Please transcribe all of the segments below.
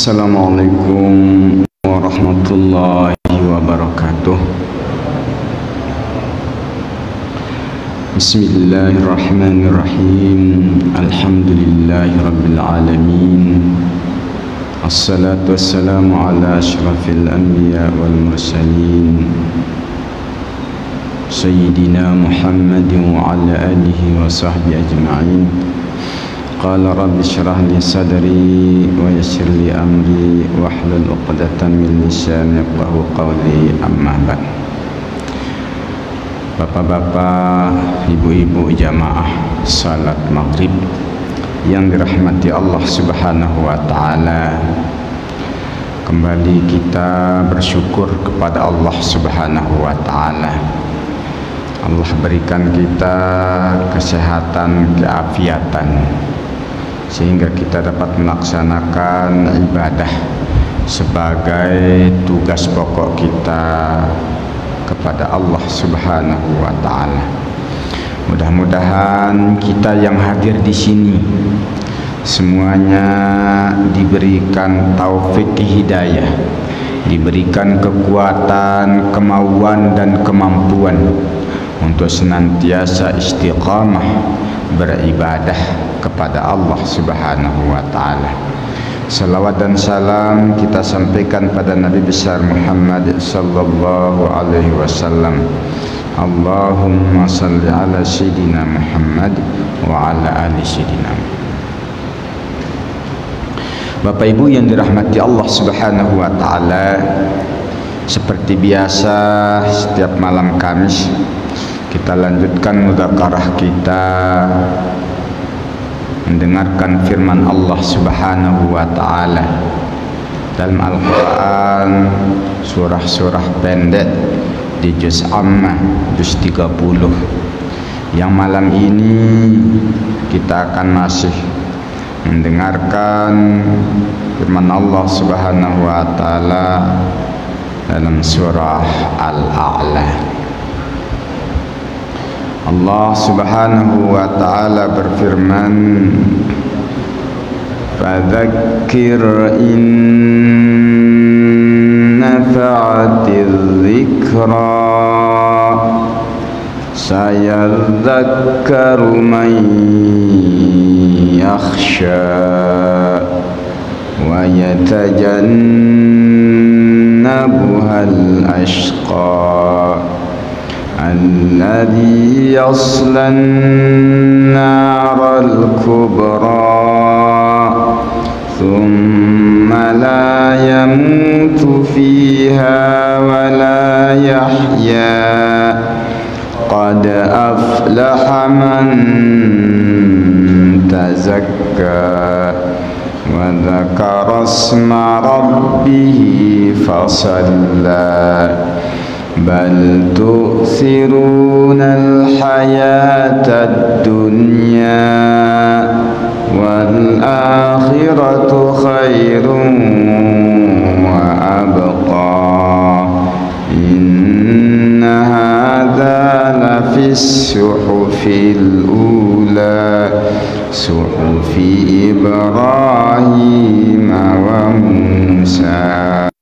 Assalamualaikum warahmatullahi wabarakatuh. Bismillahirrahmanirrahim. Alhamdulillahi rabbil alamin. Assalatu wassalamu ala asyrafil anbiya wal mursalin Sayyidina Muhammadin wa ala alihi wa sahbihi ajma'in. Qala rabbi syrah li sadri wa yassir li amri wahlul 'uqdatam min lisani yafqahu qawli, amma ba'd. Bapak-bapak, ibu-ibu jamaah salat maghrib yang dirahmati Allah Subhanahu wa taala, kembali kita bersyukur kepada Allah Subhanahu wa taala. Allah berikan kita kesehatan, keafiatan, sehingga kita dapat melaksanakan ibadah sebagai tugas pokok kita kepada Allah Subhanahu wa taala. Mudah-mudahan kita yang hadir di sini semuanya diberikan taufik hidayah, diberikan kekuatan, kemauan dan kemampuan untuk senantiasa istiqamah beribadah kepada Allah Subhanahu wa taala. Salawat dan salam kita sampaikan pada Nabi besar Muhammad sallallahu alaihi wasallam. Allahumma salli ala sayyidina Muhammad wa ala ali sayyidina. Bapak Ibu yang dirahmati Allah Subhanahu wa taala, seperti biasa setiap malam Kamis kita lanjutkan mudzakarah kita mendengarkan firman Allah Subhanahu wa taala dalam Al-Qur'an, surah-surah pendek di juz Amma, juz 30. Yang malam ini kita akan masih mendengarkan firman Allah Subhanahu wa taala dalam surah Al-A'la. Allah Subhanahu wa taala berfirman, fadzakir in nafa'atiz dzikra sayadzakkaru man yakhsha wa yatajannabuhal ashqa alladhi yaslan naral kubra thumma la yamutu fiha wa la yahya qad aflaha man tazakka wa dzakara asma rabbih fasalla bal tu'thirunal hayatad dunya wal akhiratu khairun wa abqa inna hadza lafis suhufil ula suhufi Ibrahim wa Musa.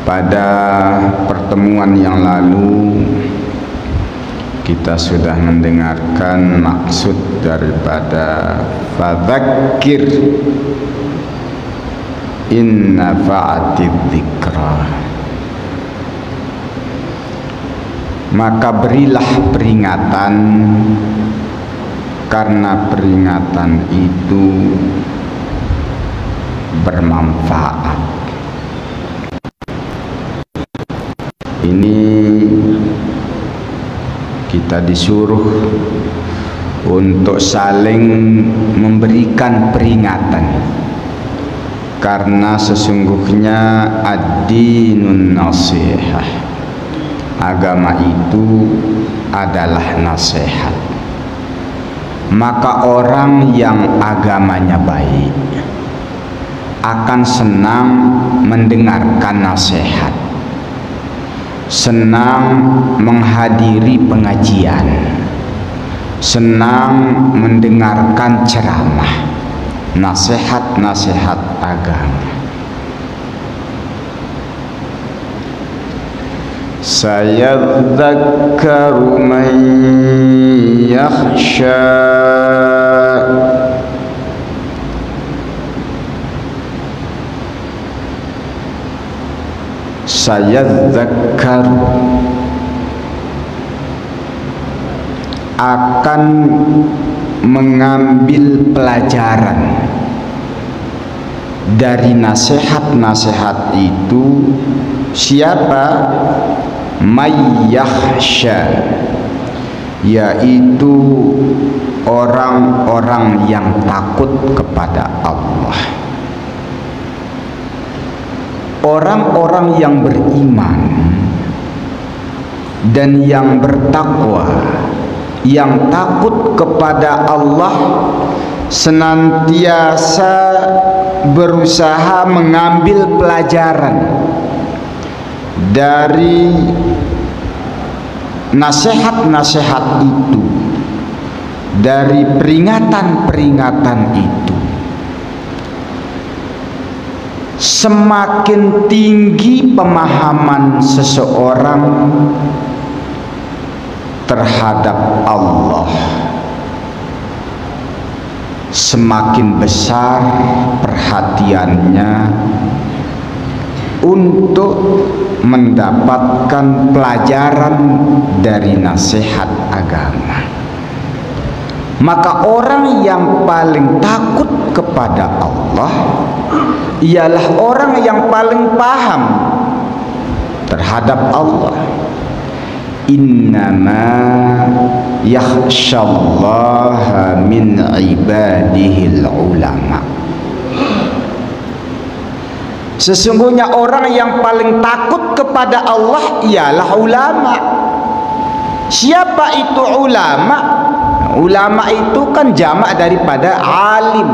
Pada pertemuan yang lalu kita sudah mendengarkan maksud daripada fadzakir in nafa'atid dzikra, maka berilah peringatan karena peringatan itu bermanfaat. Ini kita disuruh untuk saling memberikan peringatan, karena sesungguhnya ad-dinun nasihah, agama itu adalah nasihat. Maka orang yang agamanya baik akan senang mendengarkan nasihat, senang menghadiri pengajian, senang mendengarkan ceramah, nasihat-nasihat agama. Sayadzakkaru man yakhsha. Sayadzakkaru akan mengambil pelajaran dari nasihat-nasihat itu siapa? Mayyakhsha, yaitu orang-orang yang takut kepada Allah, orang-orang yang beriman dan yang bertakwa, yang takut kepada Allah, senantiasa berusaha mengambil pelajaran dari nasihat-nasihat itu, dari peringatan-peringatan itu. Semakin tinggi pemahaman seseorang terhadap Allah, semakin besar perhatiannya untuk mendapatkan pelajaran dari nasihat agama. Maka orang yang paling takut kepada Allah ialah orang yang paling paham terhadap Allah. Innama yakhshallaha min ibadihil ulama. Sesungguhnya orang yang paling takut kepada Allah ialah ulama. Siapa itu ulama? Ulama itu kan jamak daripada alim,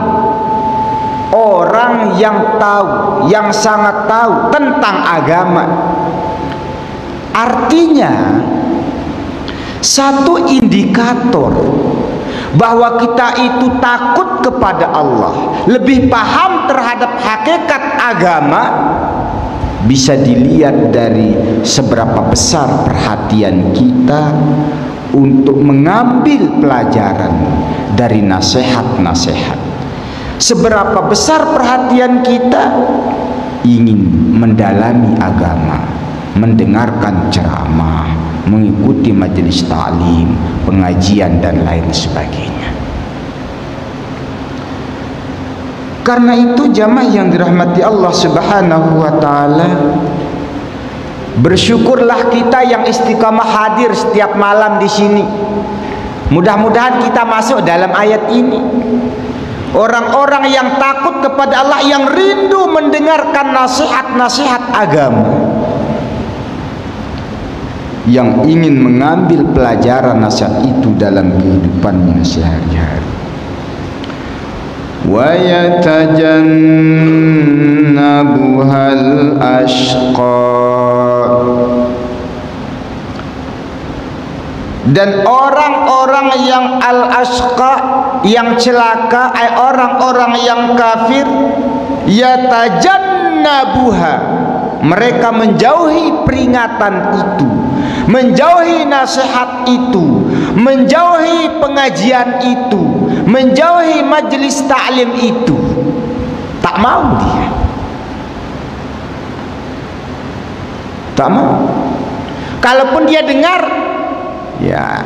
orang yang tahu, yang sangat tahu tentang agama. Artinya satu indikator bahwa kita itu takut kepada Allah, lebih paham terhadap hakikat agama, bisa dilihat dari seberapa besar perhatian kita untuk mengambil pelajaran dari nasihat-nasihat. Seberapa besar perhatian kita ingin mendalami agama, mendengarkan ceramah, mengikuti majelis ta'lim, pengajian dan lain sebagainya. Karena itu jamaah yang dirahmati Allah Subhanahu wa taala, bersyukurlah kita yang istiqamah hadir setiap malam di sini. Mudah-mudahan kita masuk dalam ayat ini. Orang-orang yang takut kepada Allah, yang rindu mendengarkan nasihat-nasihat agama, yang ingin mengambil pelajaran nasihat itu dalam kehidupannya sehari-hari. Wa yatajannabuhal ashqa, dan orang-orang yang al-ashqa, yang celaka, orang-orang yang kafir, yatajannabuha, mereka menjauhi peringatan itu, menjauhi nasihat itu, menjauhi pengajian itu, menjauhi majelis ta'lim itu. Tak mau dia, tak mau. Kalaupun dia dengar, ya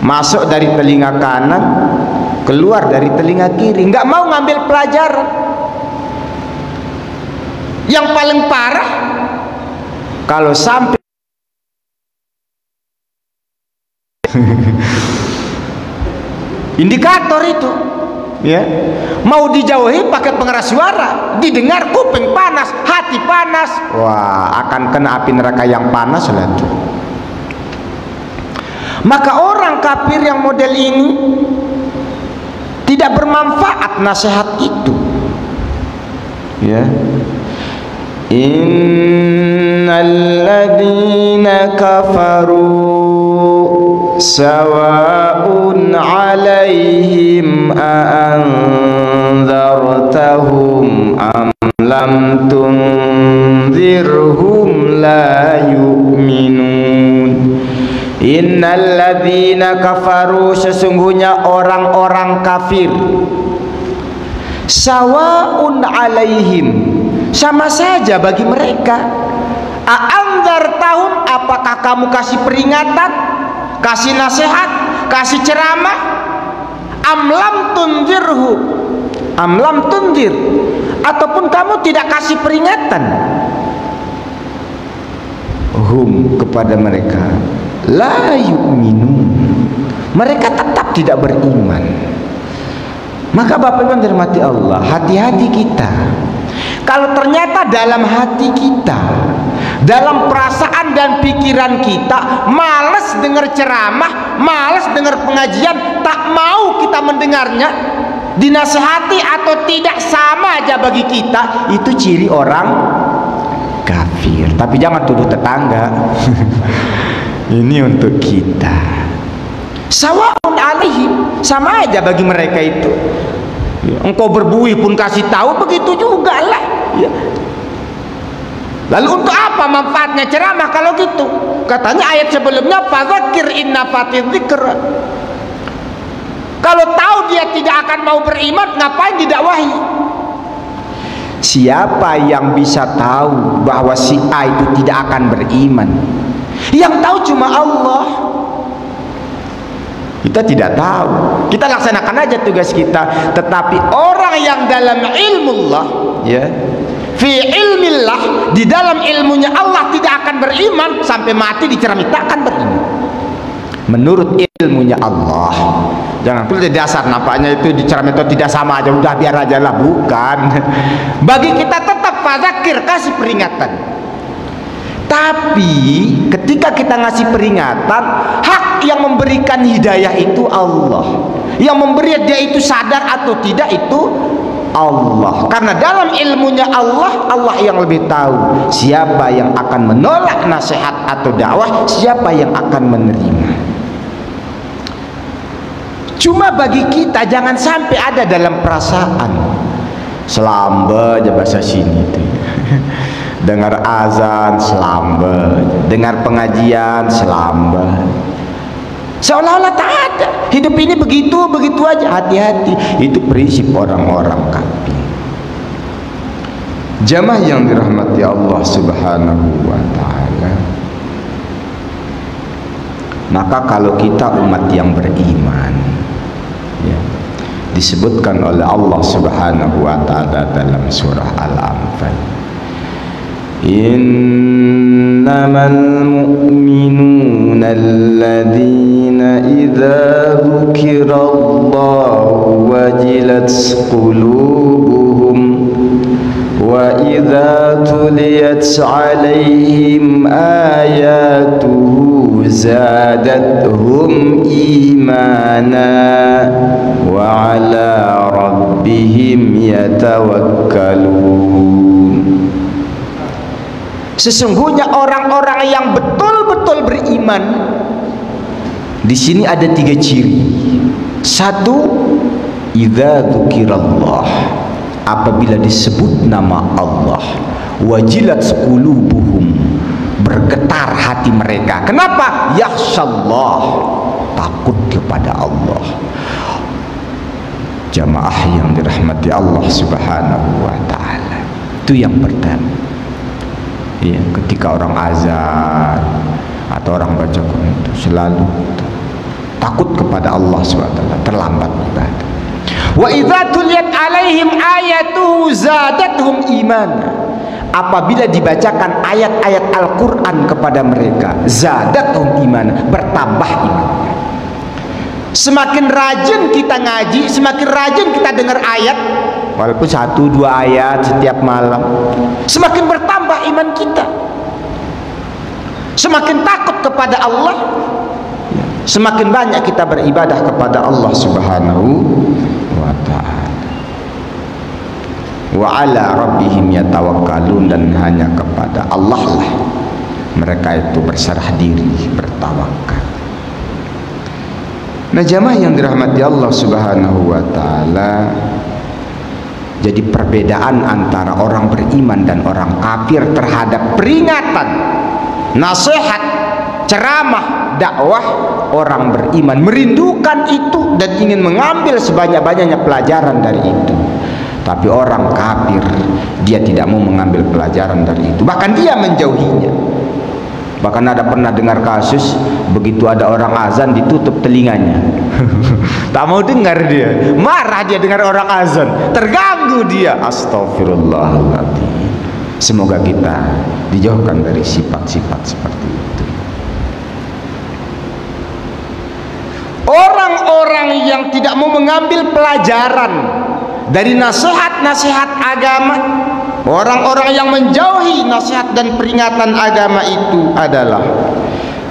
masuk dari telinga kanan, keluar dari telinga kiri, nggak mau ngambil pelajaran. Yang paling parah, kalau sampai indikator itu, ya, mau dijauhi pakai pengeras suara, didengar kuping panas, hati panas, wah akan kena api neraka yang panas lah tuh. Maka orang kafir yang model ini tidak bermanfaat nasihat itu, ya. Innal ladzina kafaru sawa'un 'alaihim a'anzartahum am lam tunzirhum la yu'minun. Innal ladzina kafaru, sesungguhnya orang-orang kafir, sawa'un 'alaihim, sama saja bagi mereka. A'anzartahum, apakah kamu kasih peringatan, kasih nasihat, kasih ceramah, am lam tunzirhum, am lam tunzir, ataupun kamu tidak kasih peringatan, hum, kepada mereka, la yu'minun, mereka tetap tidak beriman. Maka Bapak Ibu dirahmati Allah, hati-hati kita. Kalau ternyata dalam hati kita, dalam perasaan dan pikiran kita malas dengar ceramah, malas dengar pengajian, tak mau kita mendengarnya, dinasehati atau tidak sama aja bagi kita, itu ciri orang kafir. Tapi jangan tuduh tetangga. Ini untuk kita. Sawa'un 'alaihim, sama aja bagi mereka itu. Engkau berbuih pun kasih tahu, begitu juga lah. Ya. Lalu untuk apa manfaatnya ceramah kalau gitu? Katanya ayat sebelumnya, fadzakir inna dzikr. Kalau tahu dia tidak akan mau beriman, ngapain didakwahi? Siapa yang bisa tahu bahwa si A itu tidak akan beriman? Yang tahu cuma Allah. Kita tidak tahu, kita laksanakan aja tugas kita. Tetapi orang yang dalam ilmullah, ya, fi ilmillah, di dalam ilmunya Allah tidak akan beriman sampai mati dicerami, tak akan beriman menurut ilmunya Allah. Jangan perlu dasar nampaknya itu dicerami itu tidak sama aja, udah biar aja lah. Bukan. Bagi kita tetap fadzakir, kasih peringatan. Tapi ketika kita ngasih peringatan, hak yang memberikan hidayah itu Allah, yang memberi dia itu sadar atau tidak itu Allah. Karena dalam ilmunya Allah, Allah yang lebih tahu siapa yang akan menolak nasihat atau dakwah, siapa yang akan menerima. Cuma bagi kita jangan sampai ada dalam perasaan selamba aja bahasa sini itu. Dengar azan selamba, dengar pengajian selamba, seolah-olah tak ada. Hidup ini begitu aja. Hati-hati, itu prinsip orang-orang kafir. Jamaah yang dirahmati Allah Subhanahu wa ta'ala, maka kalau kita umat yang beriman, ya, disebutkan oleh Allah Subhanahu wa ta'ala dalam surah Al-Anfal, innamal mu'minuna alladhina idza dzukirallahu wajilat qulubuhum wa idza tuliyat 'alaihim ayatuhu zadatuhum imana wa 'ala rabbihim yatawakkalun. Sesungguhnya orang-orang yang betul-betul beriman, di sini ada 3 ciri. 1, idza dzukirallah, apabila disebut nama Allah, wajilat qulubuhum, bergetar hati mereka. Kenapa? Yakhshallah, takut kepada Allah. Jamaah yang dirahmati Allah Subhanahu wa ta'ala, itu yang pertama. Ya, ketika orang azan atau orang baca Quran itu selalu takut kepada Allah SWT, terlambat ibadah. Wa idza tuliyat 'alaihim ayatuhu zadatuhum imana, apabila dibacakan ayat-ayat Al-Quran kepada mereka, zadatuhum imana, bertambah iman. Semakin rajin kita ngaji, semakin rajin kita dengar ayat, walaupun 1-2 ayat setiap malam, semakin bertambah iman kita. Semakin takut kepada Allah, semakin banyak kita beribadah kepada Allah Subhanahu wa ta'ala. Wa 'ala rabbihim yatawakkalun, dan hanya kepada Allah lah mereka itu berserah diri, bertawakal. Nah jamaah yang dirahmati Allah Subhanahu wa taala, jadi perbedaan antara orang beriman dan orang kafir terhadap peringatan, nasihat, ceramah, dakwah. Orang beriman merindukan itu dan ingin mengambil sebanyak-banyaknya pelajaran dari itu. Tapi orang kafir, dia tidak mau mengambil pelajaran dari itu, bahkan dia menjauhinya. Bahkan ada pernah dengar kasus, begitu ada orang azan ditutup telinganya. Tak mau dengar dia, marah dia dengar orang azan, terganggu dia. Astagfirullahaladzim. Semoga kita dijauhkan dari sifat-sifat seperti itu. Orang-orang yang tidak mau mengambil pelajaran dari nasihat-nasihat agama, orang-orang yang menjauhi nasihat dan peringatan agama itu adalah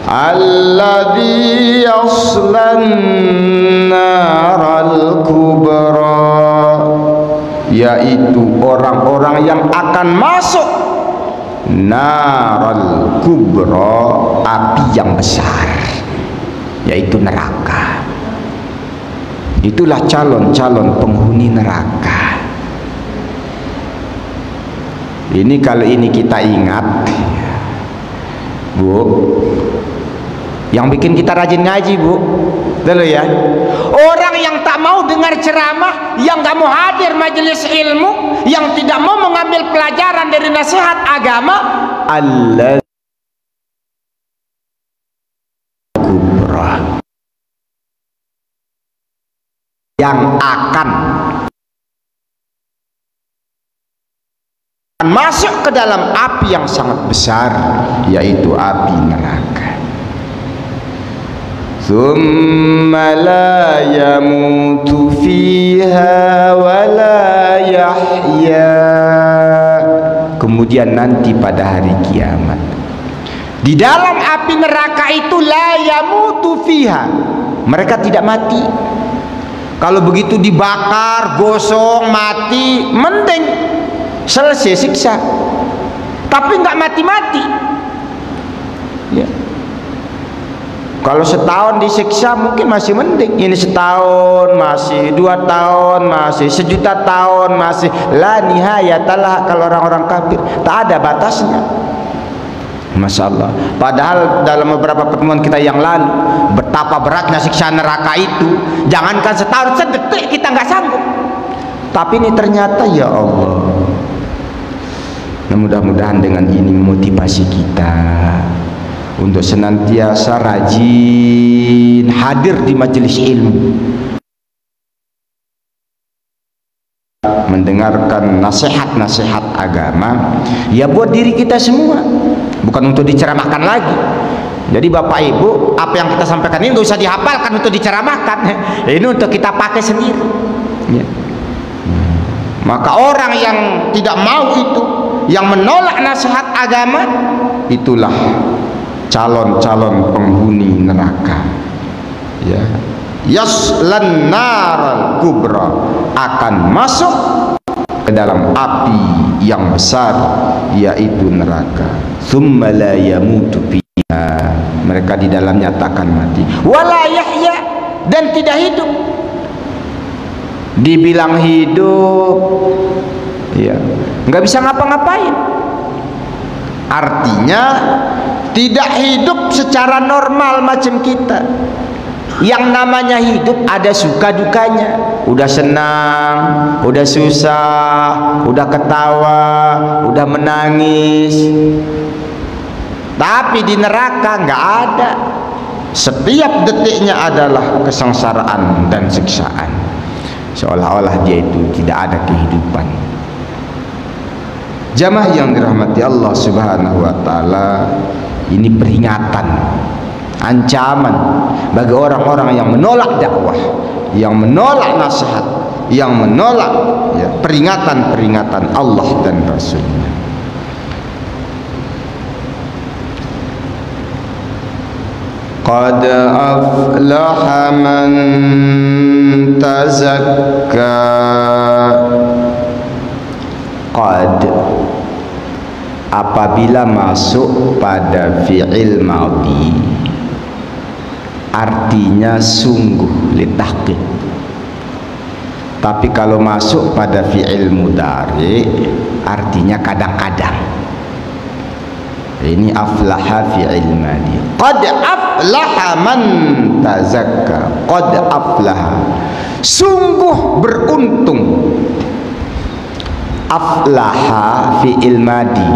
alladzi yaslan naral kubra, yaitu orang-orang yang akan masuk naral kubra, api yang besar, yaitu neraka. Itulah calon-calon penghuni neraka. Ini kalau ini kita ingat, Bu, yang bikin kita rajin ngaji, Bu, dulu ya. Orang yang tak mau dengar ceramah, yang gak mau hadir majelis ilmu, yang tidak mau mengambil pelajaran dari nasihat agama, Allah kubra, yang akan masuk ke dalam api yang sangat besar, yaitu api neraka. Tsumma la yamutu fiha wa la yahya. Kemudian nanti pada hari kiamat, di dalam api neraka itu la yamutu fiha, mereka tidak mati. Kalau begitu dibakar, gosong, mati, mending selesai siksa. Tapi nggak mati-mati ya. Kalau setahun disiksa mungkin masih mending. Ini setahun masih, 2 tahun masih, 1.000.000 tahun masih. La nihayatalah kalau orang-orang kafir, tak ada batasnya. Masya Allah. Padahal dalam beberapa pertemuan kita yang lalu, betapa beratnya siksa neraka itu. Jangankan setahun, sedetik kita nggak sanggup. Tapi ini ternyata, ya Allah. Nah, mudah-mudahan dengan ini memotivasi kita untuk senantiasa rajin hadir di majelis ilmu, mendengarkan nasihat-nasihat agama, ya buat diri kita semua, bukan untuk diceramahkan lagi. Jadi Bapak Ibu, apa yang kita sampaikan ini nggak usah dihafalkan untuk diceramahkan, ini untuk kita pakai sendiri ya. Maka orang yang tidak mau itu, yang menolak nasihat agama, itulah calon-calon penghuni neraka ya. Yaslan naral kubra, akan masuk ke dalam api yang besar, yaitu neraka. Tsumma la yamutu fiha, mereka di dalamnya takkan mati. Wala yahya, dan tidak hidup. Dibilang hidup ya, nggak bisa ngapa-ngapain. Artinya tidak hidup secara normal macam kita. Yang namanya hidup ada suka dukanya, udah senang, udah susah, udah ketawa, udah menangis. Tapi di neraka nggak ada. Setiap detiknya adalah kesengsaraan dan siksaan, seolah-olah dia itu tidak ada kehidupan. Jamaah yang dirahmati Allah Subhanahu wa taala, ini peringatan, ancaman bagi orang-orang yang menolak dakwah, yang menolak nasihat, yang menolak ya, peringatan-peringatan Allah dan Rasulnya. Qad aflaha man tazakka. Qad, apabila masuk pada fi'il madhi, artinya sungguh, litahqiq. Tapi kalau masuk pada fi'il mudhari artinya kadang-kadang. Ini aflaha fi'il madi. Qad aflaha man tazakka. Qad aflaha, sungguh beruntung. Aflaha fi'il madi,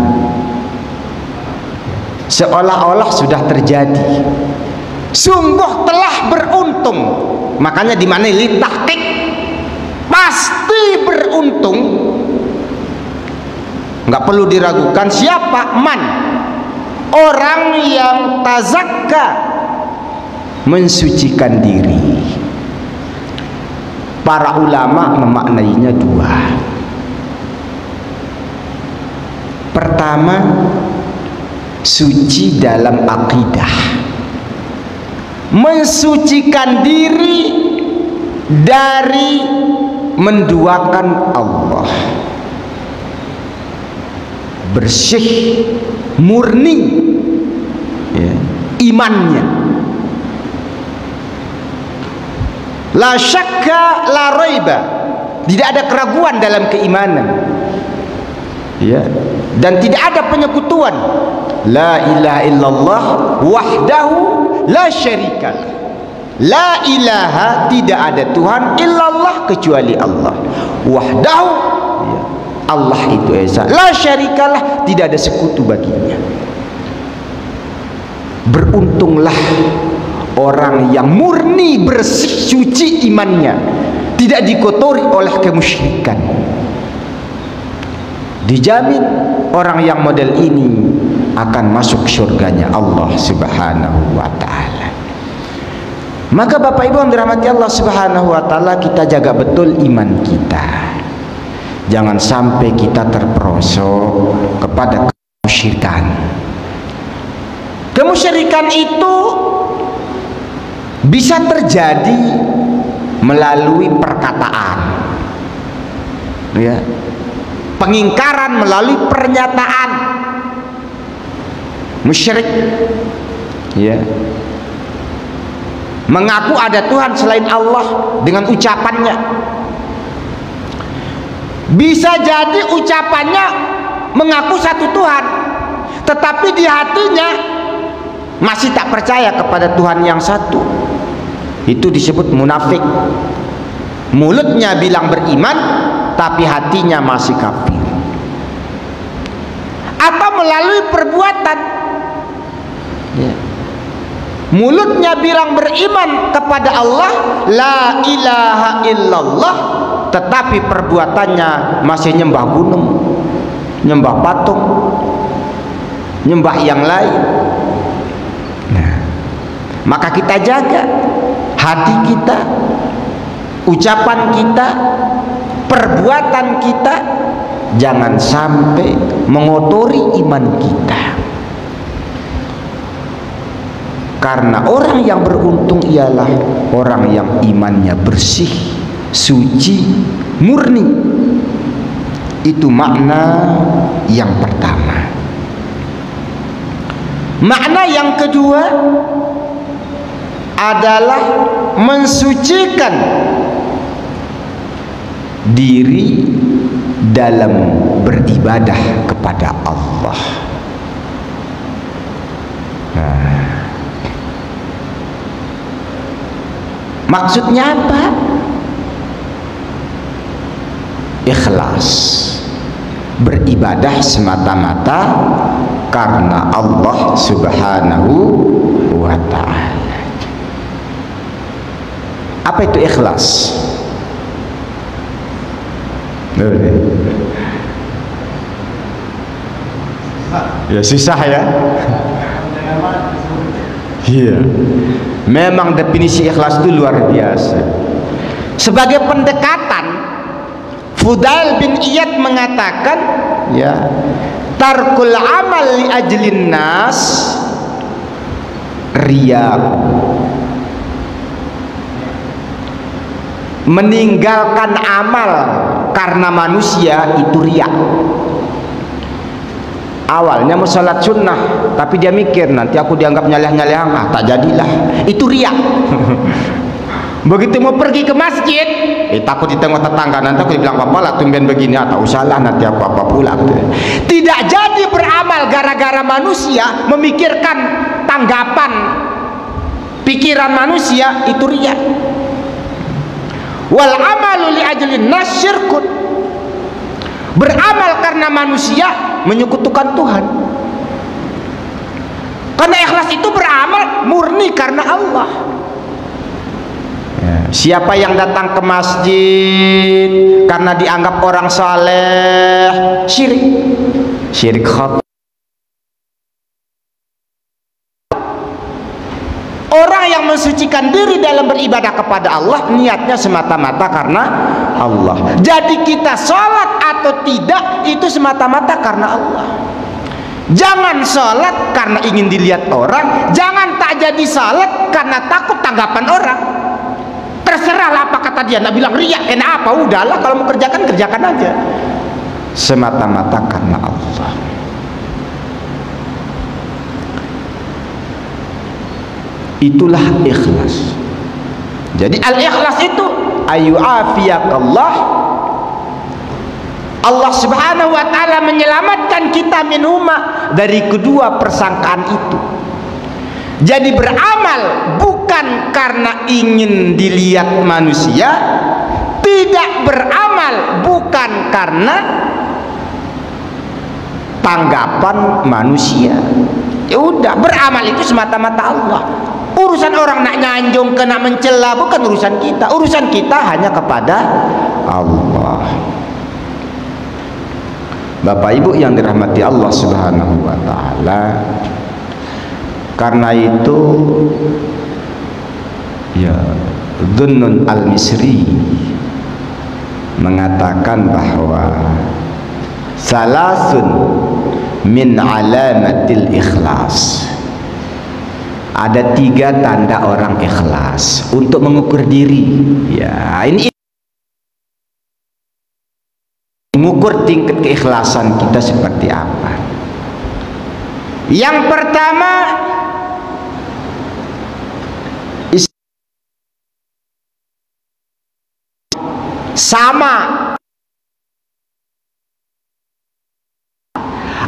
seolah-olah sudah terjadi. Sungguh telah beruntung. Makanya di mana litahqiq, pasti beruntung. Nggak perlu diragukan siapa man, orang yang tazakka, mensucikan diri. Para ulama memaknainya dua. Pertama, suci dalam akidah, mensucikan diri dari menduakan Allah, bersih, murni ya, imannya. La syakka la raiba, tidak ada keraguan dalam keimanan ya, dan tidak ada penyekutuan. La ilaha illallah wahdahu la syarikalah. La ilaha, tidak ada Tuhan, illallah, kecuali Allah. Wahdahu ya, Allah itu esa. La syarikalah, tidak ada sekutu baginya. Beruntunglah orang yang murni, bersih, suci imannya, tidak dikotori oleh kemusyrikan. Dijamin orang yang model ini akan masuk surganya Allah Subhanahu wa ta'ala. Maka Bapak Ibu yang dirahmati Allah Subhanahu wa ta'ala, kita jaga betul iman kita. Jangan sampai kita terperosok kepada kemusyrikan. Kemusyrikan itu bisa terjadi melalui perkataan ya, pengingkaran melalui pernyataan. Musyrik ya, mengaku ada Tuhan selain Allah dengan ucapannya. Bisa jadi ucapannya mengaku satu Tuhan, tetapi di hatinya masih tak percaya kepada Tuhan yang satu. Itu disebut munafik. Mulutnya bilang beriman, tapi hatinya masih kafir. Atau melalui perbuatan ya, mulutnya bilang beriman kepada Allah, la ilaha illallah, tetapi perbuatannya masih nyembah gunung, nyembah patung, nyembah yang lain. Nah, maka kita jaga hati kita, ucapan kita, perbuatan kita, jangan sampai mengotori iman kita. Karena orang yang beruntung ialah orang yang imannya bersih, suci, murni. Itu makna yang pertama. Makna yang kedua adalah mensucikan diri dalam beribadah kepada Allah. Nah, maksudnya apa? Ikhlas, beribadah semata-mata karena Allah Subhanahu wa ta'ala. Apa itu ikhlas? Ya susah ya. Iya. Memang definisi ikhlas itu luar biasa. Sebagai pendekatan, Fudail bin Iyad mengatakan ya, tarkul amal li ajlin nas riya, meninggalkan amal karena manusia itu riya. Awalnya mau salat sunnah, tapi dia mikir nanti aku dianggap nyaleh-nyaleh, tak jadilah. Itu riak. Begitu mau pergi ke masjid, takut ditengok tetangga, nanti aku dibilang apa lah tumben begini, atau usahlah nanti aku apa pula. Tidak jadi beramal gara-gara manusia memikirkan tanggapan pikiran manusia, itu riak. Wal amalu li ajlin nas syirkun. Beramal karena manusia menyekutukan Tuhan. Karena ikhlas itu beramal murni karena Allah. Ya. Siapa yang datang ke masjid karena dianggap orang saleh, syirik khat. Orang yang mensucikan diri dalam beribadah kepada Allah, niatnya semata-mata karena Allah. Jadi kita sholat atau tidak itu semata-mata karena Allah. Jangan sholat karena ingin dilihat orang, jangan tak jadi sholat karena takut tanggapan orang. Terserahlah apa kata dia, nak bilang riak, kenapa? Udahlah, kalau mau kerjakan, kerjakan aja. Semata-mata karena Allah. Itulah ikhlas. Jadi al-ikhlas itu ayu'afiyakallah, Allah subhanahu wa ta'ala menyelamatkan kita minhuma, dari kedua persangkaan itu. Jadi beramal bukan karena ingin dilihat manusia, tidak beramal bukan karena tanggapan manusia. Ya udah, beramal itu semata-mata Allah. Urusan orang nak nyanjung, kena mencela, bukan urusan kita. Urusan kita hanya kepada Allah. Bapak Ibu yang dirahmati Allah subhanahu wa ta'ala, karena itu ya Dhunnun al-Misri mengatakan bahwa salasun min alamatil ikhlas. Ada 3 tanda orang ikhlas untuk mengukur diri. Ya, ini mengukur tingkat keikhlasan kita seperti apa. Yang pertama, sama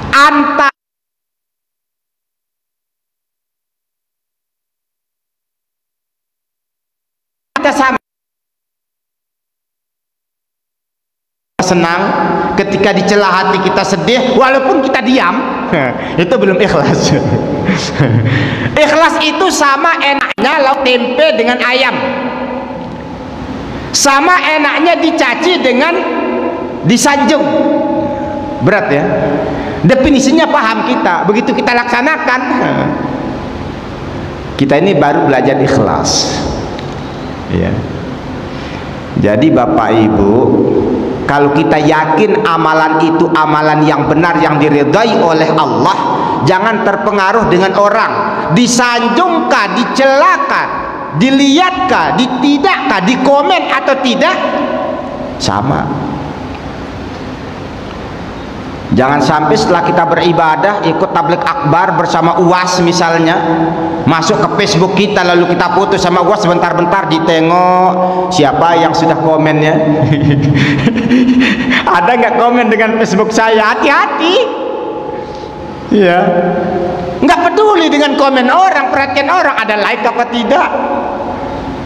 antara kita sama senang, ketika dicela hati kita sedih walaupun kita diam. Itu belum ikhlas. Ikhlas itu sama enaknya lauk tempe dengan ayam, sama enaknya dicaci dengan disanjung. Berat ya, definisinya paham kita, begitu kita laksanakan. Kita ini baru belajar ikhlas ya. Jadi Bapak Ibu, kalau kita yakin amalan itu amalan yang benar, yang diridhai oleh Allah, jangan terpengaruh dengan orang, disanjungkah, dicelakah, dilihatkah, ditidakkah, dikomen atau tidak, sama. Jangan sampai setelah kita beribadah ikut tablik akbar bersama UAS misalnya, masuk ke Facebook kita lalu kita foto sama UAS, sebentar-bentar ditengok siapa yang sudah komennya. Ada nggak komen dengan Facebook saya? Hati-hati ya, nggak peduli dengan komen orang, perhatian orang, ada like apa tidak.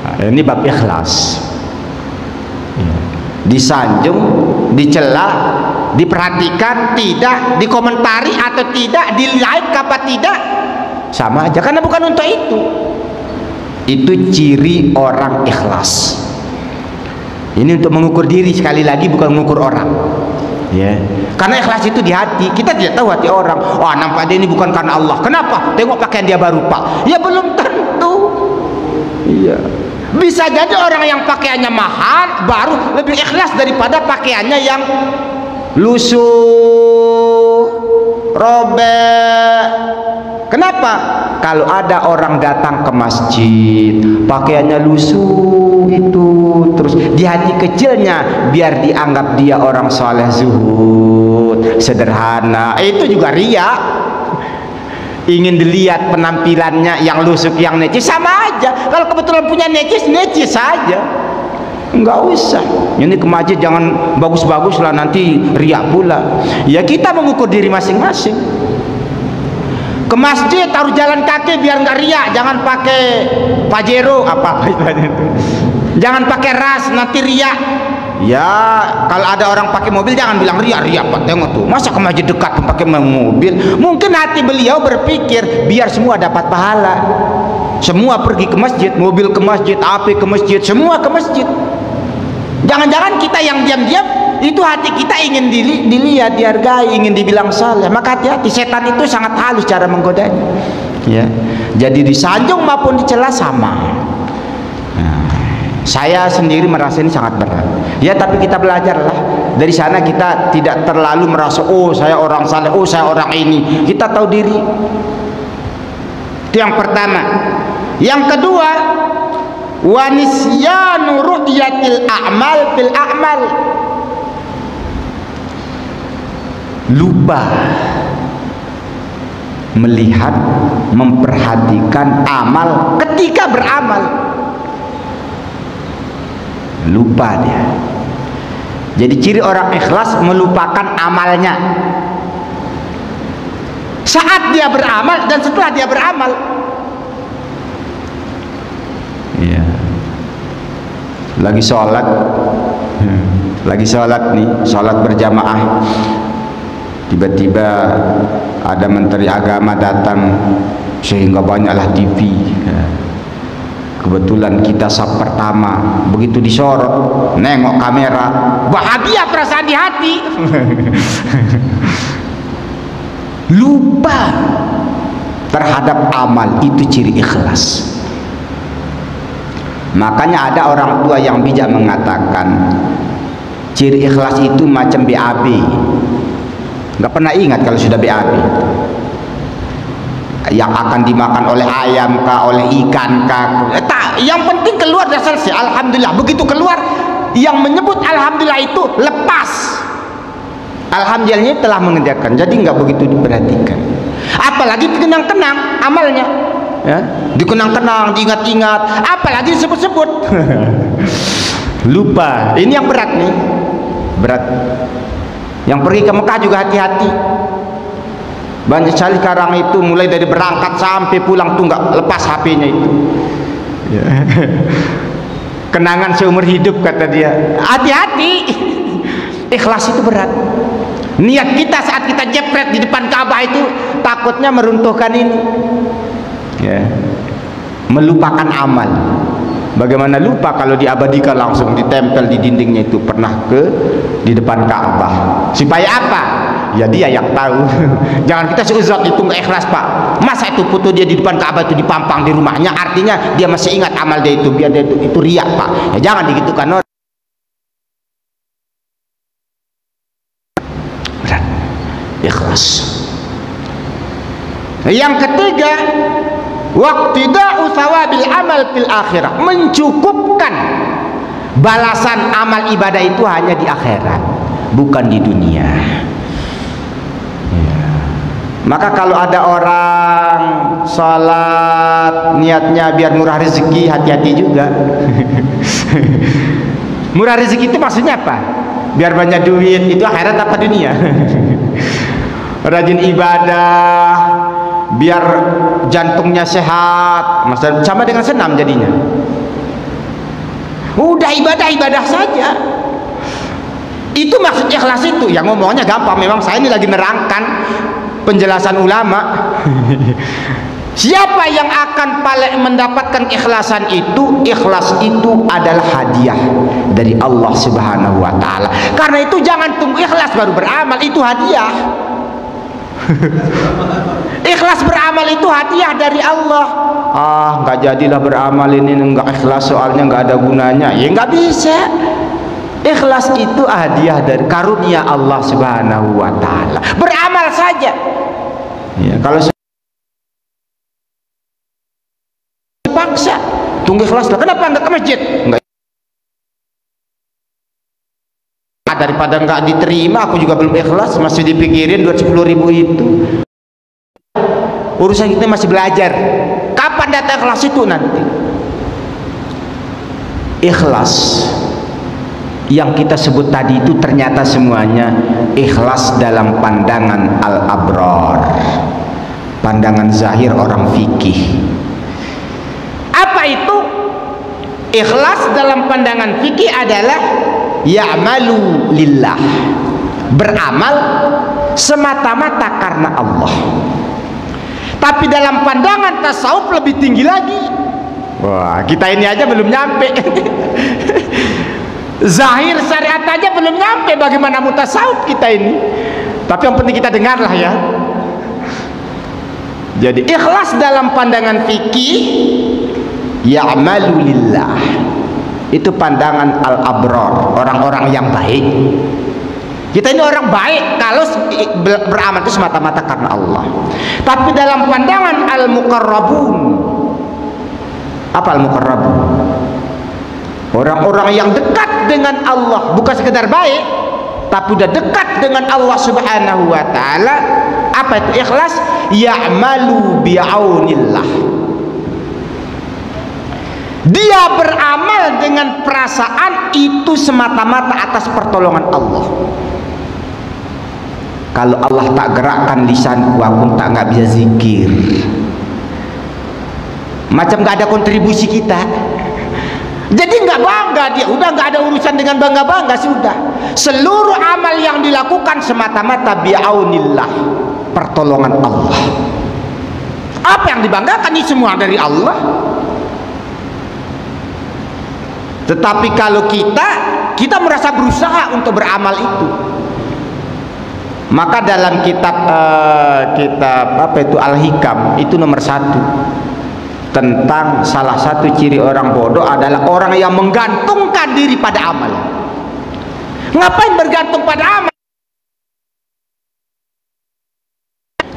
Nah, ini bab ikhlas. Disanjung, dicela, diperhatikan tidak, dikomentari atau tidak, di like apa tidak, sama aja, karena bukan untuk itu. Itu ciri orang ikhlas. Ini untuk mengukur diri, sekali lagi bukan mengukur orang ya. Karena ikhlas itu di hati, kita tidak tahu hati orang. Wah, nampak dia ini bukan karena Allah. Kenapa? Tengok pakaian dia baru Pak. Ya belum tentu. Iya, bisa jadi orang yang pakaiannya mahal baru lebih ikhlas daripada pakaiannya yang lusuh, robek. Kenapa? Kalau ada orang datang ke masjid pakaiannya lusuh itu, terus di hati kecilnya biar dianggap dia orang soleh zuhud, sederhana, itu juga ria. Ingin dilihat penampilannya yang lusuk, yang necis, sama aja. Kalau kebetulan punya necis, necis saja, nggak usah. Ini ke masjid jangan bagus-bagus lah, nanti riak pula. Ya kita mengukur diri masing-masing. Ke masjid harus jalan kaki biar nggak riak, jangan pakai pajero apa itu. Jangan pakai ras, nanti riak. Ya kalau ada orang pakai mobil jangan bilang riak Pak, tengok tuh, masa ke masjid dekat pakai mobil. Mungkin hati beliau berpikir biar semua dapat pahala, semua pergi ke masjid, mobil ke masjid, api ke masjid, semua ke masjid. Jangan-jangan kita yang diam-diam itu hati kita ingin dilihat, dihargai, ingin dibilang saleh. Maka hati-hati, setan itu sangat halus cara menggodanya. Ya, jadi disanjung maupun dicela sama. Saya sendiri merasa ini sangat berat. Ya tapi kita belajarlah dari sana, kita tidak terlalu merasa oh saya orang saleh, oh saya orang ini. Kita tahu diri. Itu yang pertama. Yang kedua, wa nisyanu ru'yatil a'mal fil a'mal. Lupa melihat, memperhatikan amal ketika beramal. Lupa dia. Jadi ciri orang ikhlas melupakan amalnya saat dia beramal dan setelah dia beramal. Iya. Lagi sholat nih, sholat berjamaah, tiba-tiba ada menteri agama datang sehingga banyaklah TV. Kebetulan kita saf pertama, begitu disorot, nengok kamera, bahagia perasaan di hati. Lupa terhadap amal, itu ciri ikhlas. Makanya ada orang tua yang bijak mengatakan ciri ikhlas itu macam BAB. Nggak pernah ingat kalau sudah BAB yang akan dimakan oleh ayam kah, oleh ikan kah, tak, yang penting keluar dan selesai. Alhamdulillah. Begitu keluar, yang menyebut alhamdulillah itu lepas. Alhamdulillah telah mengerjakan, jadi nggak begitu diperhatikan. Apalagi dikenang-kenang amalnya, ya, dikenang-kenang, diingat-ingat, apalagi disebut-sebut. Lupa. Ini yang berat nih, berat. Yang pergi ke Mekah juga hati-hati. Banyak sekali sekarang itu mulai dari berangkat sampai pulang tuh nggak lepas HP-nya itu. Ya. Kenangan seumur hidup kata dia. Hati-hati. Ikhlas itu berat. Niat kita saat kita jepret di depan Ka'bah itu takutnya meruntuhkan ini. Ya. Melupakan amal. Bagaimana lupa kalau diabadikan langsung ditempel di dindingnya itu, pernah di depan Ka'bah. Supaya apa? Ya dia yang tahu. Jangan kita seuzon itu nggak ikhlas Pak. Masa itu foto dia di depan Ka'bah itu dipampang di rumahnya, artinya dia masih ingat amal dia itu, biar dia itu riak Pak. Ya jangan digitukan orang. Berat. Ikhlas. Yang ketiga, waqtida'u thawabil amal fil akhirah. Mencukupkan balasan amal ibadah itu hanya di akhirat, bukan di dunia. Maka kalau ada orang sholat niatnya biar murah rezeki, hati-hati juga. Murah rezeki itu maksudnya apa? Biar banyak duit, itu akhirat apa dunia? Rajin ibadah biar jantungnya sehat, maksudnya sama dengan senam jadinya. Udah ibadah saja. Itu maksud ikhlas itu. Yang ngomongnya gampang, memang saya ini lagi nerangkan penjelasan ulama. Siapa yang akan paling mendapatkan ikhlasan itu? Ikhlas itu adalah hadiah dari Allah Subhanahu wa taala. Karena itu jangan tunggu ikhlas baru beramal, itu hadiah. Ikhlas beramal itu hadiah dari Allah. Ah, nggak jadilah beramal ini, nggak ikhlas soalnya nggak ada gunanya. Ya nggak bisa. Ikhlas itu hadiah dari karunia Allah Subhanahu wa taala. Beramal saja. Ya, kalau dipaksa, tunggu ikhlas lah. Kenapa enggak ke masjid? Enggak. daripada nggak diterima, aku juga belum ikhlas, masih dipikirin 10.000 itu. Urusan kita masih belajar. Kapan datang ikhlas itu nanti? Ikhlas yang kita sebut tadi itu ternyata semuanya ikhlas dalam pandangan al-abrar, pandangan zahir orang fikih. Apa itu? Ikhlas dalam pandangan fikih adalah ya'malu lillah, beramal semata-mata karena Allah. Tapi dalam pandangan tasawuf lebih tinggi lagi. Wah, kita ini aja belum nyampe. Zahir syariat aja belum nyampe, bagaimana mutasawuf kita ini. Tapi yang penting kita dengarlah ya. Jadi ikhlas dalam pandangan fikih ya'malu lillah, itu pandangan al-abrar, orang-orang yang baik. Kita ini orang baik kalau beramal itu semata-mata karena Allah. Tapi dalam pandangan al-muqarrabun, apa al-muqarrabun? Orang-orang yang dekat dengan Allah, bukan sekedar baik, tapi udah dekat dengan Allah Subhanahu wa taala. Apa itu ikhlas? Ya'malu bi'aunillah. Dia beramal dengan perasaan itu semata-mata atas pertolongan Allah. Kalau Allah tak gerakkan lisanku, aku nggak bisa zikir. Macam nggak ada kontribusi kita. Jadi nggak bangga dia, udah nggak ada urusan dengan bangga-bangga, sudah. Seluruh amal yang dilakukan semata-mata bi'aunillah, pertolongan Allah. Apa yang dibanggakan ini semua dari Allah. Tetapi kalau kita merasa berusaha untuk beramal itu, maka dalam kitab apa itu Al-Hikam itu nomor 1 tentang salah satu ciri orang bodoh adalah orang yang menggantungkan diri pada amal. Ngapain bergantung pada amal?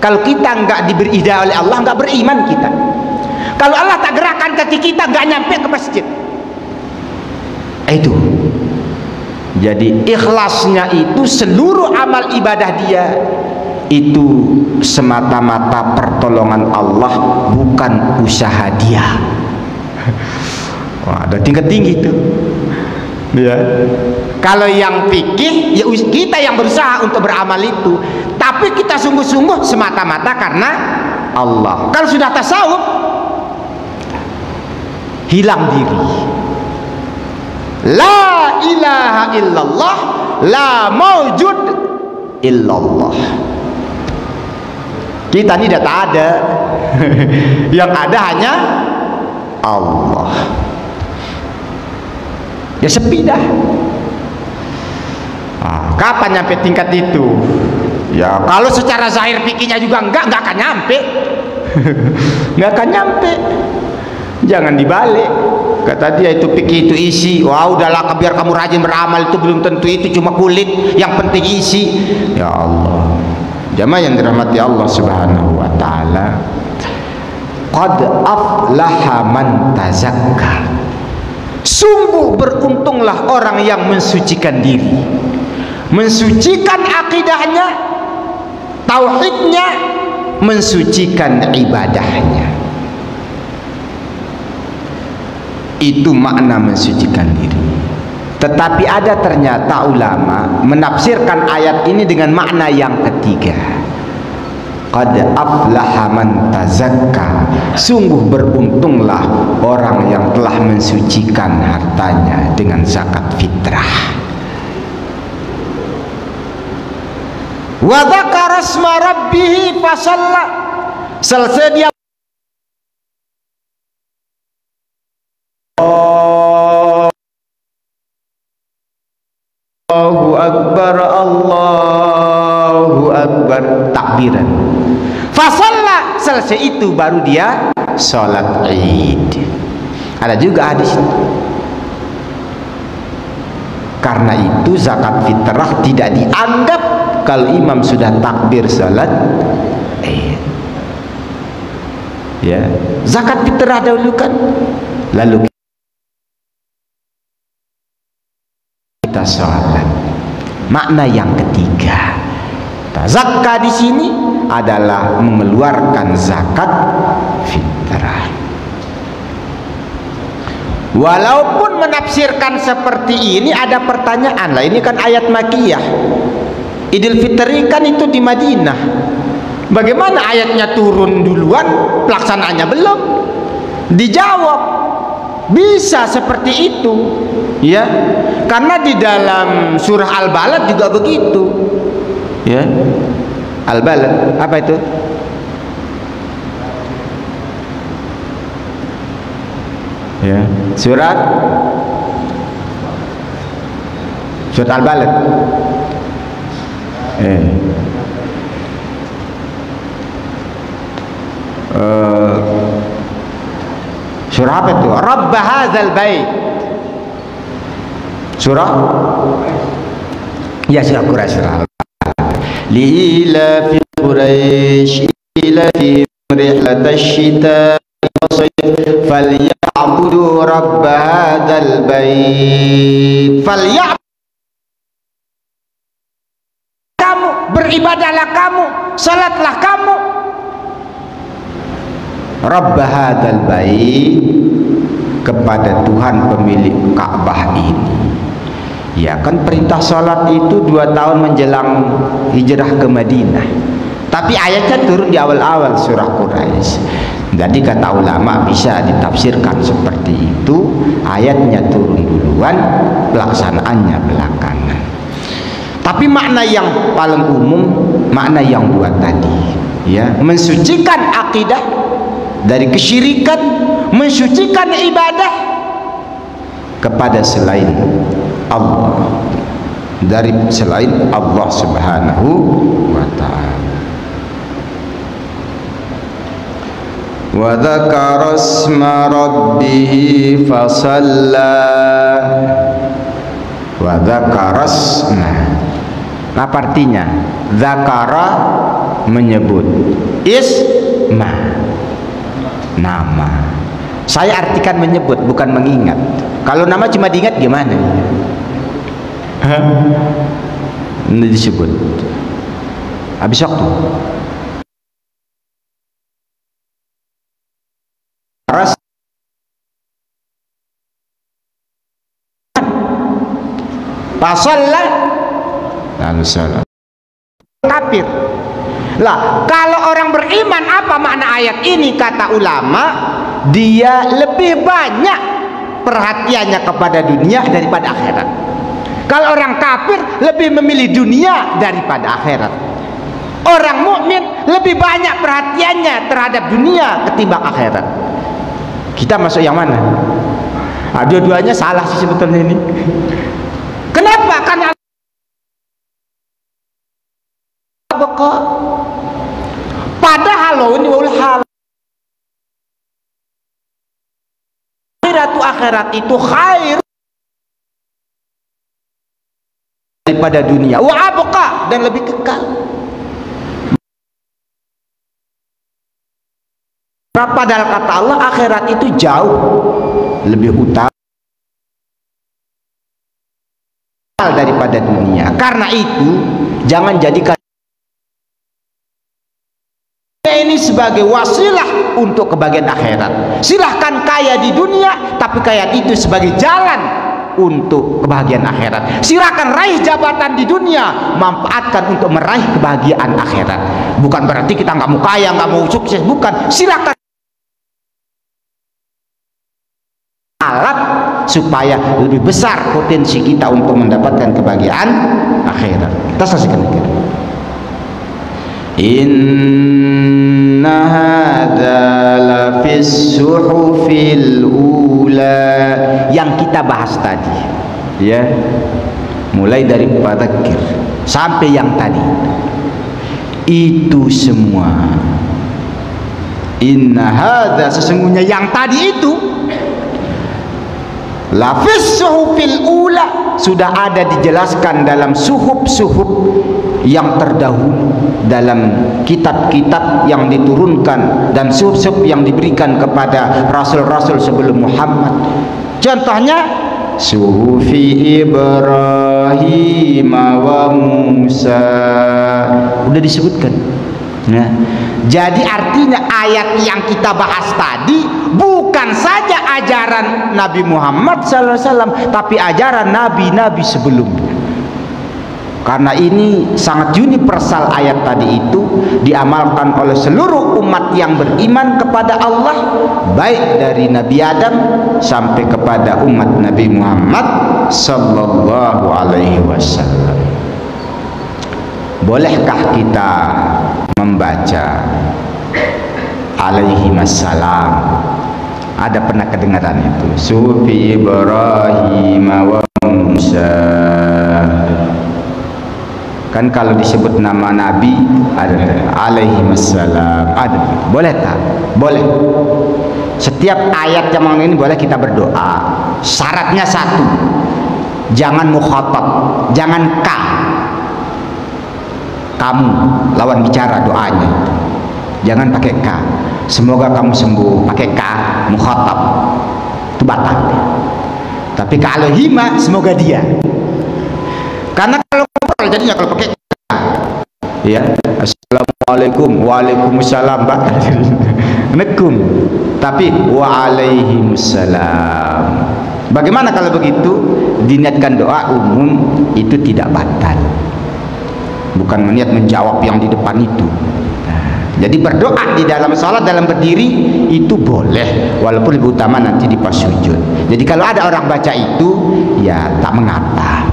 Kalau kita nggak diberi hidayah oleh Allah, nggak beriman kita. Kalau Allah tak gerakkan kaki kita, nggak nyampe ke masjid. Itu. Jadi ikhlasnya itu seluruh amal ibadah dia itu semata-mata pertolongan Allah, bukan usaha dia. Wah, ada tingkat tinggi itu. Ya. Kalau yang fikih, ya kita yang berusaha untuk beramal itu, tapi kita sungguh-sungguh semata-mata karena Allah. Kalau sudah tasawuf, hilang diri. La ilaha illallah, la maujud illallah. Kita ini tidak ada. Yang ada hanya Allah. Ya sepi dah. Kapan nyampe tingkat itu? Ya kalau secara zahir fikihnya juga enggak akan nyampe. Enggak akan nyampe. Jangan dibalik. Kata dia itu fikih itu isi. Wah udahlah, biar kamu rajin beramal, itu belum tentu itu cuma kulit, yang penting isi. Ya Allah, jamaah yang dirahmati Allah Subhanahu wa taala, qad aflaha man tazakka. Sungguh beruntunglah orang yang mensucikan diri, mensucikan akidahnya, tauhidnya, mensucikan ibadahnya. Itu makna mensucikan diri. Tetapi ada ternyata ulama menafsirkan ayat ini dengan makna yang ketiga. Qad aflaha man tazakka. Sungguh beruntunglah orang yang telah mensucikan hartanya dengan zakat fitrah. Wa dzakara asma rabbih fasalla. Selesai dia Allahu Akbar, Allahu Akbar, takbiran. Fasalla, selesai itu baru dia sholat Id. Ada juga hadis itu. Karena itu zakat fitrah tidak dianggap kalau imam sudah takbir sholat Id. Ya, zakat fitrah dahulukan, lalu kita sholat. Makna yang ketiga, tazakka di sini adalah mengeluarkan zakat fitrah. Walaupun menafsirkan seperti ini ada pertanyaan lah, ini kan ayat Makkiyah. Idul Fitri kan itu di Madinah. Bagaimana ayatnya turun duluan, pelaksanaannya belum? Dijawab, bisa seperti itu, ya. Karena di dalam surah Al-Balad juga begitu, ya. Al-Balad apa itu? Ya, surat Al-Balad. Surah apa itu? Rabb hadzal bait. Surah? Ya, surah Quraisy. Li ila fi Quraisy ila fi rihlatash shita falya'budu rabb hadzal bait. Kamu beribadahlah, kamu salatlah, kamu rabb hadzal bait, kepada Tuhan pemilik Ka'bah ini. Ya kan, perintah salat itu 2 tahun menjelang hijrah ke Madinah, tapi ayatnya turun di awal-awal surah Quraisy. Jadi kata ulama bisa ditafsirkan seperti itu, ayatnya turun duluan, pelaksanaannya belakangan. Tapi makna yang paling umum, makna yang dua tadi, ya, mensucikan akidah dari kesyirikan, mensucikan ibadah kepada selain Allah, dari selain Allah Subhanahu wa ta'ala. Wa dzakara asma rabbih fasalla. Wa dzakara asma, apa artinya? Dzakara menyebut, isma nama. Saya artikan menyebut, bukan mengingat. Kalau nama cuma diingat gimana? Ini disebut habis waktu. Pasalla lalu salat. Kafir. Lah, kalau orang beriman, apa makna ayat ini? Kata ulama, dia lebih banyak perhatiannya kepada dunia daripada akhirat. Kalau orang kafir lebih memilih dunia daripada akhirat. Orang mukmin lebih banyak perhatiannya terhadap dunia ketimbang akhirat. Kita masuk yang mana? Nah, dua-duanya salah sih sebetulnya ini. Kenapa? Karena padahal ini hal akhirat itu khair daripada dunia, wa abqa, dan lebih kekal. Padahal kata Allah, akhirat itu jauh lebih utama daripada dunia. Karena itu jangan jadikan ini sebagai wasilah untuk kebahagiaan akhirat. Silahkan kaya di dunia, tapi kaya itu sebagai jalan untuk kebahagiaan akhirat. Silahkan raih jabatan di dunia, manfaatkan untuk meraih kebahagiaan akhirat. Bukan berarti kita nggak mau kaya, nggak mau sukses, bukan. Silahkan alat supaya lebih besar potensi kita untuk mendapatkan kebahagiaan akhirat. Kita saksikan ini. Inna hadza la fis suhufil ula, yang kita bahas tadi, ya, mulai dari fadzakir sampai yang tadi, itu semua, inna hadza, sesungguhnya yang tadi itu, lafis suhufil ula, sudah ada dijelaskan dalam suhuf-suhuf yang terdahulu, dalam kitab-kitab yang diturunkan dan suhuf-suhuf yang diberikan kepada rasul-rasul sebelum Muhammad. Contohnya suhufi Ibrahim Ibrahim wa Musa. Udah disebutkan. Nah, jadi artinya ayat yang kita bahas tadi bukan saja ajaran Nabi Muhammad SAW, tapi ajaran nabi-nabi sebelumnya. Karena ini sangat universal ayat tadi itu, diamalkan oleh seluruh umat yang beriman kepada Allah, baik dari Nabi Adam sampai kepada umat Nabi Muhammad sallallahu alaihi wasallam. Bolehkah kita membaca alaihi wassalam? Ada pernah kedengaran itu? Sufi Ibrahim wa Musa. Kan kalau disebut nama Nabi ada alaihi wassalam, ada. Boleh tak? Boleh. Setiap ayat yang ini boleh kita berdoa. Syaratnya satu, jangan mukhatab, jangan ka. Kamu lawan bicara doanya, jangan pakai ka. Semoga kamu sembuh, pakai ka, mukhatab, itu batal. Tapi kalau hima, semoga dia. Karena kalau jadinya kalau pakai ya, assalamualaikum, waalaikumsalam, batal. Nekum. Tapi waalaikumsalam. Bagaimana kalau begitu? Diniatkan doa umum, itu tidak batal. Bukan niat menjawab yang di depan itu. Jadi berdoa di dalam salat, dalam berdiri itu boleh, walaupun lebih utama nanti di pas sujud. Jadi kalau ada orang baca itu, ya tak mengapa,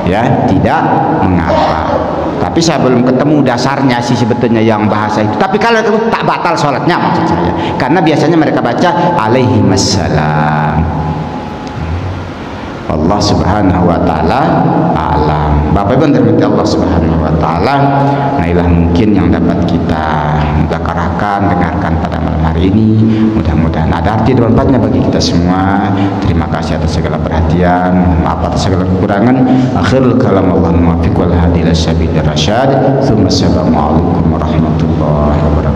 ya tidak mengapa. Tapi saya belum ketemu dasarnya sih sebetulnya yang bahasa itu. Tapi kalau itu tak batal salatnya maksud saya, karena biasanya mereka baca alaihi wassalam. Allah subhanahu wa ta'ala alam. Bapak Ibu dirahmati Allah subhanahu wa ta'ala, nah inilah mungkin yang dapat kita mudzakarahkan, dengarkan pada malam hari ini. Mudah-mudahan ada arti dan manfaatnya bagi kita semua. Terima kasih atas segala perhatian, maaf atas segala kekurangan. Akhirul kalam, Allahumma muwaffiq wal hadi ila sabilir rasyad. Assalamualaikum warahmatullahi wabarakatuh.